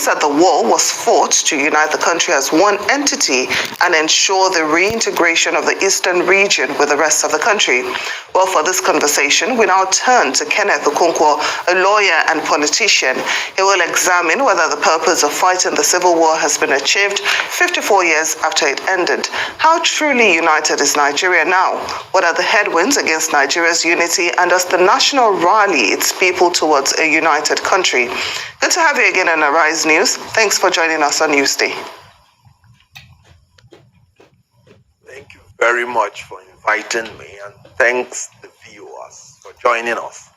claims that the war was fought to unite the country as one entity and ensure the reintegration of the eastern region with the rest of the country. Well, for this conversation, we now turn to Kenneth 𝘪𝘯𝘭𝘪𝘰𝘮𝘬, a lawyer and politician. He will examine whether the purpose of fighting the civil war has been achieved 54 years after it ended. How truly united is Nigeria now? What are the headwinds against Nigeria's unity, and does the national rally its people towards a united country? Good to have you again on Arise News. Thanks for joining us on Newsday. Thank you very much for inviting me, and thanks the viewers for joining us.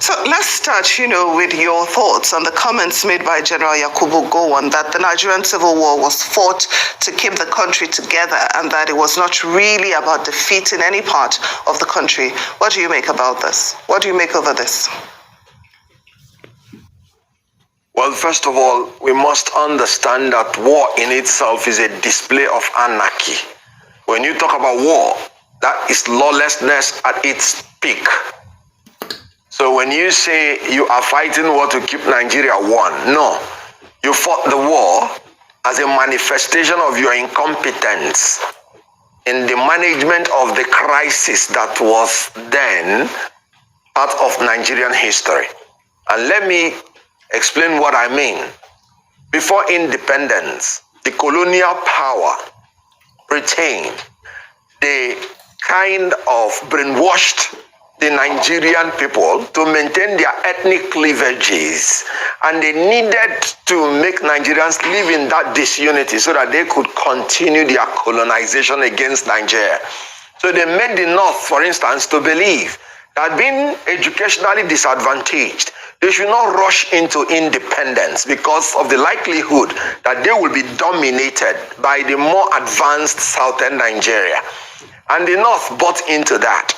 So let's start, with your thoughts on the comments made by General Yakubu Gowon that the Nigerian Civil War was fought to keep the country together and that it was not really about defeating any part of the country. What do you make about this? What do you make over this? Well, first of all, we must understand that war in itself is a display of anarchy. When you talk about war, that is lawlessness at its peak. So when you say you are fighting war to keep Nigeria one, no. You fought the war as a manifestation of your incompetence in the management of the crisis that was then part of Nigerian history. And let me explain what I mean. Before independence, the colonial power retained, they kind of brainwashed the Nigerian people to maintain their ethnic cleavages, and they needed to make Nigerians live in that disunity so that they could continue their colonization against Nigeria. So they made the North, for instance, to believe that being educationally disadvantaged, they should not rush into independence because of the likelihood that they will be dominated by the more advanced southern Nigeria. And the North bought into that.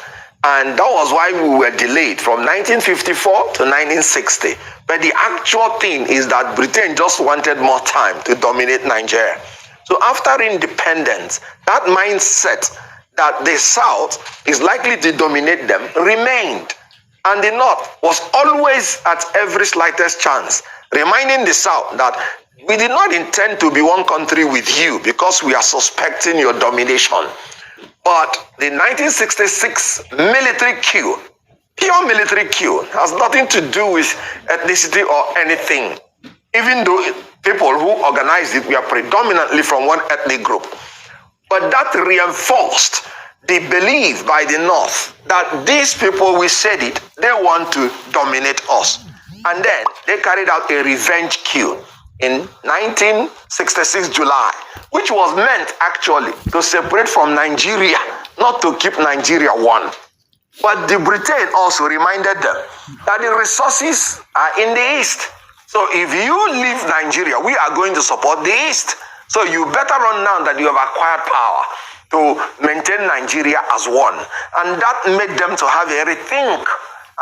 And that was why we were delayed from 1954 to 1960. But the actual thing is that Britain just wanted more time to dominate Nigeria. So after independence, that mindset that the South is likely to dominate them remained. And the North was always at every slightest chance, reminding the South that we did not intend to be one country with you because we are suspecting your domination. But the 1966 military coup, pure military coup, has nothing to do with ethnicity or anything, even though people who organized it were predominantly from one ethnic group. But that reinforced the belief by the North that these people, we said it, they want to dominate us. And then they carried out a revenge coup in 1966 July, which was meant actually to separate from Nigeria, not to keep Nigeria one. But the Britain also reminded them that the resources are in the East. So if you leave Nigeria, we are going to support the East. So you better run now that you have acquired power to maintain Nigeria as one. And that made them to have a rethink.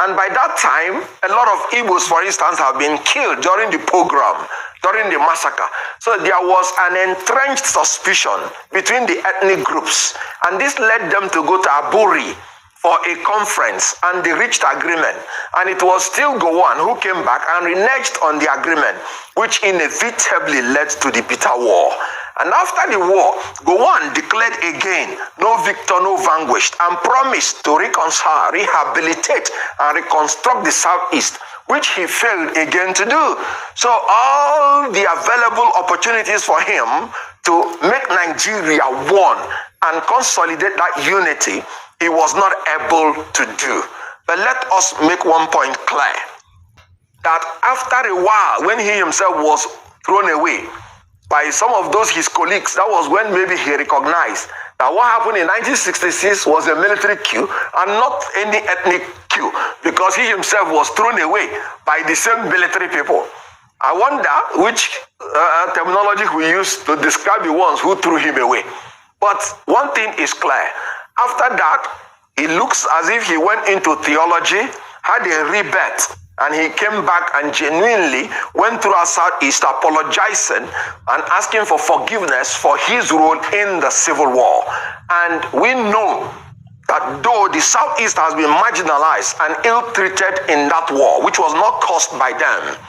And by that time, a lot of Igbos, for instance, have been killed during the pogrom, during the massacre. So there was an entrenched suspicion between the ethnic groups. And this led them to go to Aburi for a conference, and they reached agreement. And it was still Gowon who came back and reneged on the agreement, which inevitably led to the bitter war. And after the war, Gowon declared again, no victor, no vanquished, and promised to reconcile, rehabilitate, and reconstruct the Southeast, which he failed again to do. So all the available opportunities for him to make Nigeria one and consolidate that unity, he was not able to do. But let us make one point clear, that after a while, when he himself was thrown away by some of those his colleagues, that was when maybe he recognized that what happened in 1966 was a military coup and not any ethnic coup, because he himself was thrown away by the same military people. I wonder which terminology we use to describe the ones who threw him away. But one thing is clear. After that, it looks as if he went into theology, had a rebirth, and he came back and genuinely went through our Southeast apologizing and asking for forgiveness for his role in the Civil War. And we know that though the Southeast has been marginalized and ill-treated in that war, which was not caused by them,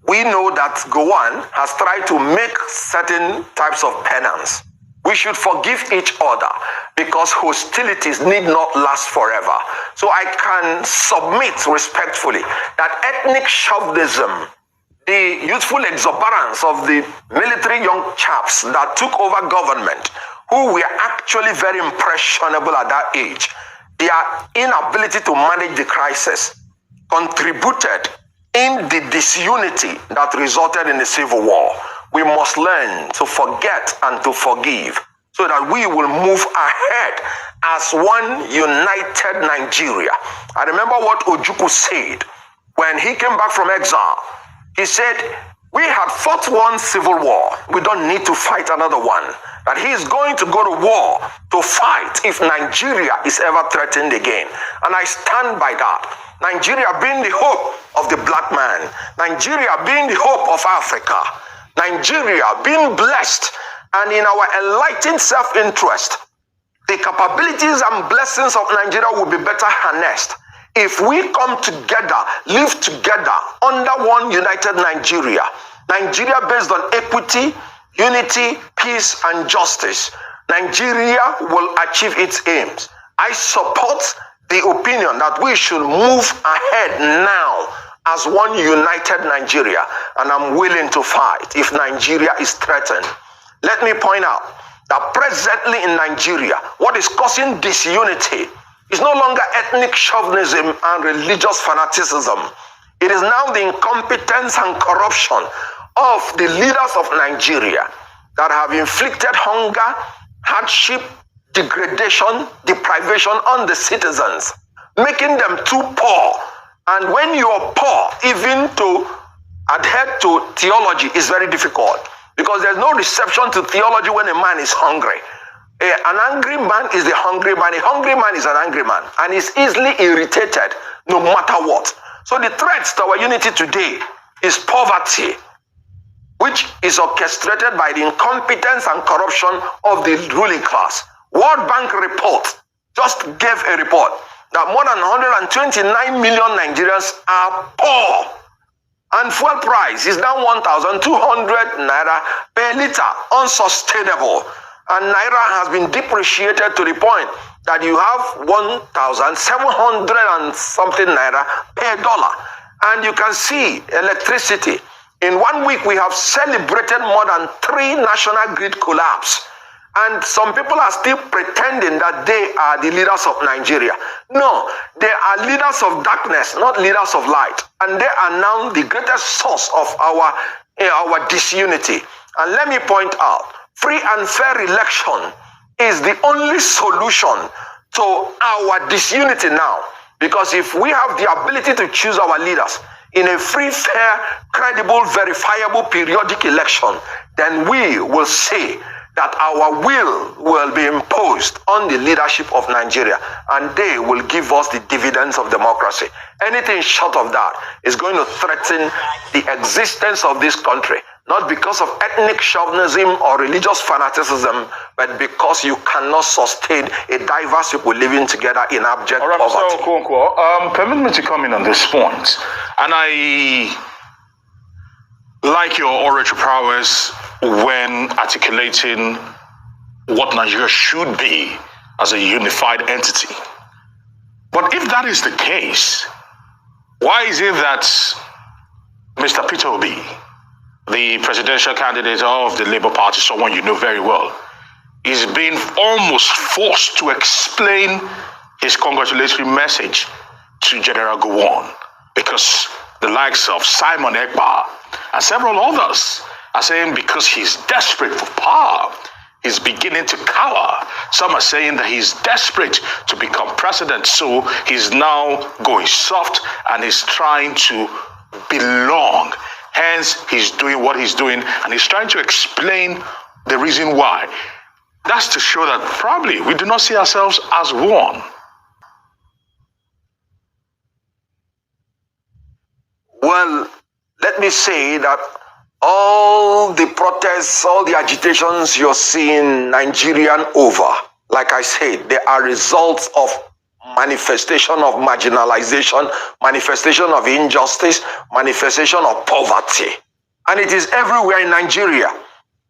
we know that Gowon has tried to make certain types of penance. We should forgive each other because hostilities need not last forever. So I can submit respectfully that ethnic chauvinism, the youthful exuberance of the military young chaps that took over government, who were actually very impressionable at that age, their inability to manage the crisis contributed in the disunity that resulted in the civil war. We must learn to forget and to forgive so that we will move ahead as one united Nigeria. I remember what Ojukwu said when he came back from exile. He said, we had fought one civil war. We don't need to fight another one. That he is going to go to war to fight if Nigeria is ever threatened again. And I stand by that. Nigeria being the hope of the black man. Nigeria being the hope of Africa. Nigeria being blessed, and in our enlightened self-interest, the capabilities and blessings of Nigeria will be better harnessed if we come together, live together under one united Nigeria. Nigeria based on equity, unity, peace, and justice. Nigeria will achieve its aims. I support the opinion that we should move ahead now as one united Nigeria, and I'm willing to fight if Nigeria is threatened. Let me point out that presently in Nigeria, what is causing disunity is no longer ethnic chauvinism and religious fanaticism. It is now the incompetence and corruption of the leaders of Nigeria that have inflicted hunger, hardship, degradation, deprivation on the citizens, making them too poor. And when you are poor, even to adhere to theology is very difficult, because there's no reception to theology when a man is hungry. An angry man is a hungry man. A hungry man is an angry man and is easily irritated no matter what. So the threats to our unity today is poverty, which is orchestrated by the incompetence and corruption of the ruling class. World Bank report just gave a report that more than 129 million Nigerians are poor. And fuel price is now 1,200 naira per liter, unsustainable. And naira has been depreciated to the point that you have 1,700 and something naira per dollar. And you can see electricity. In 1 week, we have celebrated more than 3 national grid collapse. And some people are still pretending that they are the leaders of Nigeria. No, they are leaders of darkness, not leaders of light. And they are now the greatest source of our disunity. And let me point out, free and fair election is the only solution to our disunity now. Because if we have the ability to choose our leaders in a free, fair, credible, verifiable periodic election, then we will say that our will be imposed on the leadership of Nigeria, and they will give us the dividends of democracy. Anything short of that is going to threaten the existence of this country, not because of ethnic chauvinism or religious fanaticism, but because you cannot sustain a diverse people living together in abject poverty. Mr. Okonkwo, permit me to come in on this point. And I like your oratory prowess when articulating what Nigeria should be as a unified entity. But if that is the case, why is it that Mr. Peter Obi, the presidential candidate of the Labour Party, someone you know very well, is being almost forced to explain his congratulatory message to General Gowon? Because the likes of Simon Ekpa and several others are saying because he's desperate for power, he's beginning to cower. Some are saying that he's desperate to become president, so he's now going soft and he's trying to belong. Hence, he's doing what he's doing, and he's trying to explain the reason why. That's to show that probably we do not see ourselves as one. Well, let me say that all the protests, all the agitations you're seeing Nigerian over, like I said, they are results of manifestation of marginalization, manifestation of injustice, manifestation of poverty. And it is everywhere in Nigeria.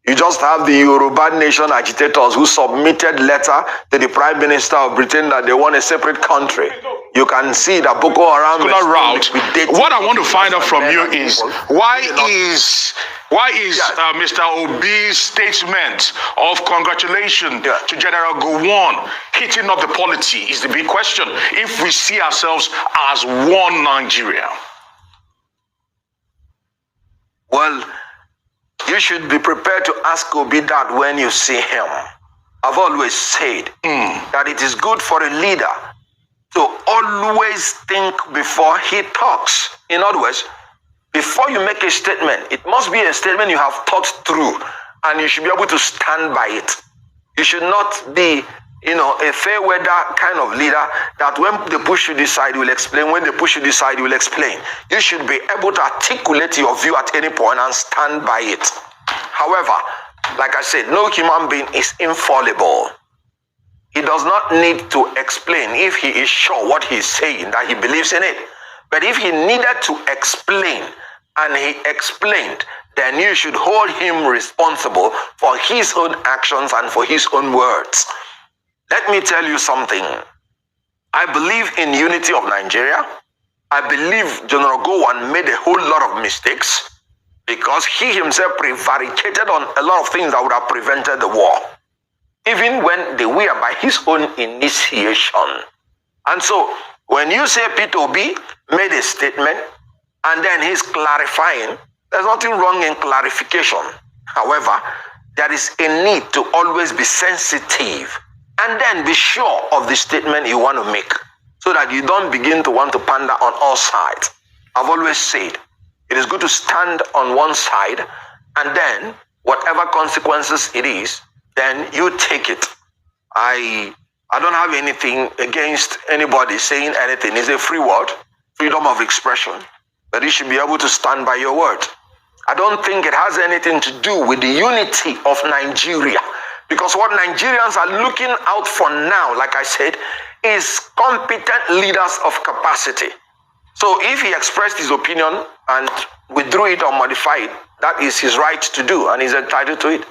You just have the Yoruba nation agitators who submitted letter to the Prime Minister of Britain that they want a separate country. You can see that Boko Haram route. What I want to find out from you is why is Mr. Obi's statement of congratulations to General Gowon hitting up the polity is the big question. If we see ourselves as one Nigeria. Well, you should be prepared to ask Obi that when you see him. I've always said that it is good for a leader to always think before he talks. In other words, before you make a statement, it must be a statement you have thought through, and you should be able to stand by it. You should not be, a fair weather kind of leader that when they push you this side, you will explain. When they push you this side, you will explain. You should be able to articulate your view at any point and stand by it. However, like I said, no human being is infallible. He does not need to explain if he is sure what he's saying, that he believes in it. But if he needed to explain and he explained, then you should hold him responsible for his own actions and for his own words. Let me tell you something. I believe in unity of Nigeria. I believe General Gowon made a whole lot of mistakes because he himself prevaricated on a lot of things that would have prevented the war, even when they were by his own initiation. And so, when you say Peter Obi made a statement and then he's clarifying, there's nothing wrong in clarification. However, there is a need to always be sensitive and then be sure of the statement you want to make so that you don't begin to want to pander on all sides. I've always said, it is good to stand on one side and then whatever consequences it is, then you take it. I don't have anything against anybody saying anything. It's a free word, freedom of expression, but you should be able to stand by your word. I don't think it has anything to do with the unity of Nigeria, because what Nigerians are looking out for now, like I said, is competent leaders of capacity. So if he expressed his opinion and withdrew it or modified it, that is his right to do, and he's entitled to it.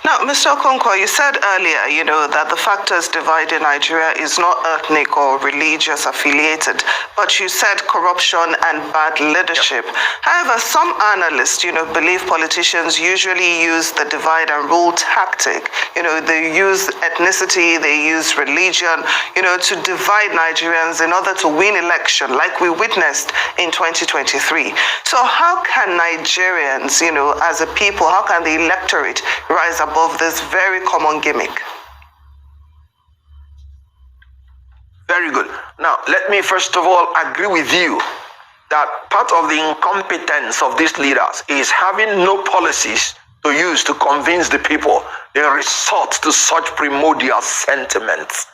Now, Mr. Okonkwo, you said earlier, that the factors dividing Nigeria is not ethnic or religious affiliated, but you said corruption and bad leadership. Yep. However, some analysts, believe politicians usually use the divide and rule tactic. They use ethnicity, they use religion, to divide Nigerians in order to win election, like we witnessed in 2023. So how can Nigerians, as a people, how can the electorate rise above this very common gimmick? Very good. Now, let me first of all agree with you that part of the incompetence of these leaders is having no policies to use to convince the people. They resort to such primordial sentiments.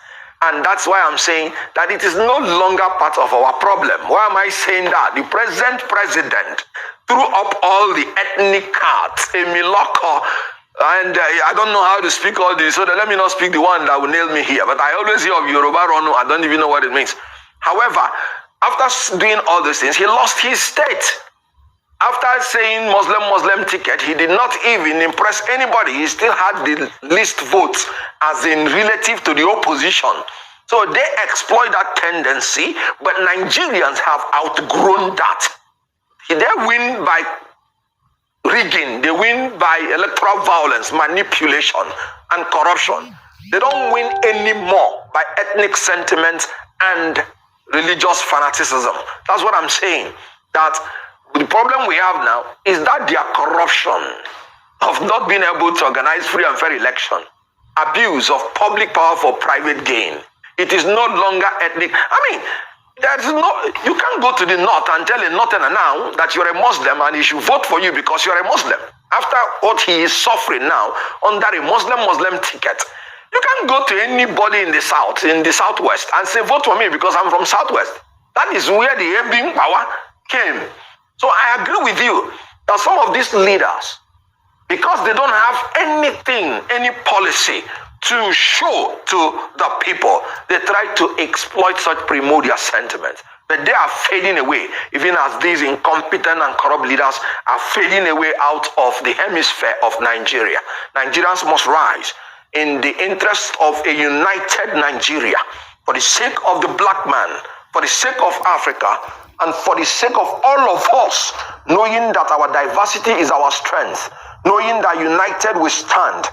And that's why I'm saying that it is no longer part of our problem. Why am I saying that? The present president threw up all the ethnic cards, a miloko, and I don't know how to speak all this, so let me not speak the one that will nail me here. But I always hear of Yoruba Ronu, I don't even know what it means. However, after doing all those things, he lost his state. After saying Muslim ticket, he did not even impress anybody. He still had the least votes as in relative to the opposition. So they exploit that tendency, but Nigerians have outgrown that. They win by rigging, they win by electoral violence, manipulation, and corruption. They don't win anymore by ethnic sentiments and religious fanaticism. That's what I'm saying. That the problem we have now is that their corruption of not being able to organize free and fair election, abuse of public power for private gain. It is no longer ethnic. You can't go to the north and tell a northerner now that you're a Muslim and he should vote for you because you're a Muslim. After what he is suffering now under a Muslim ticket, you can't go to anybody in the south, in the southwest, and say vote for me because I'm from southwest. That is where the Ebing power came. So I agree with you that some of these leaders, because they don't have anything, any policy to show to the people. They try to exploit such primordial sentiments. But they are fading away, even as these incompetent and corrupt leaders are fading away out of the hemisphere of Nigeria. Nigerians must rise in the interest of a united Nigeria, for the sake of the black man, for the sake of Africa, and for the sake of all of us, knowing that our diversity is our strength, knowing that united we stand,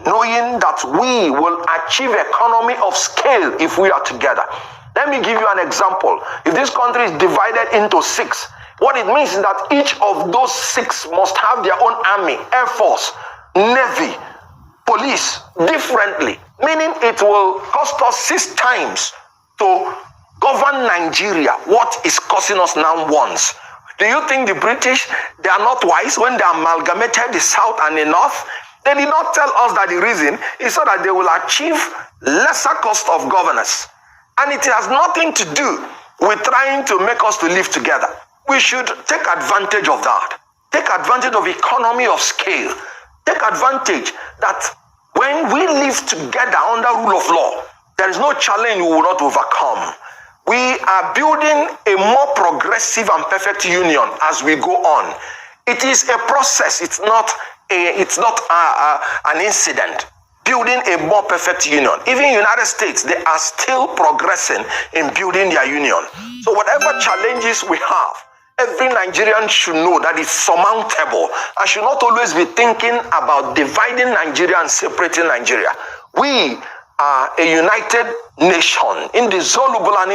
knowing that we will achieve economy of scale if we are together. Let me give you an example. If this country is divided into 6, what it means is that each of those 6 must have their own army, air force, navy, police, differently, meaning it will cost us 6 times to govern Nigeria what is costing us now once. Do you think the British, they are not wise when they amalgamated the South and the North? They did not tell us that the reason is so that they will achieve lesser cost of governance. And it has nothing to do with trying to make us to live together. We should take advantage of that. Take advantage of economy of scale. Take advantage that when we live together under rule of law, there is no challenge we will not overcome. We are building a more progressive and perfect union as we go on. It is a process. It's not an incident. Building a more perfect union. Even in the United States, they are still progressing in building their union. So whatever challenges we have, every Nigerian should know that it's surmountable. I should not always be thinking about dividing Nigeria and separating Nigeria. We are a united nation, indissoluble and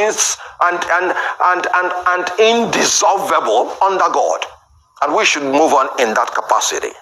indissolvable under God. And we should move on in that capacity.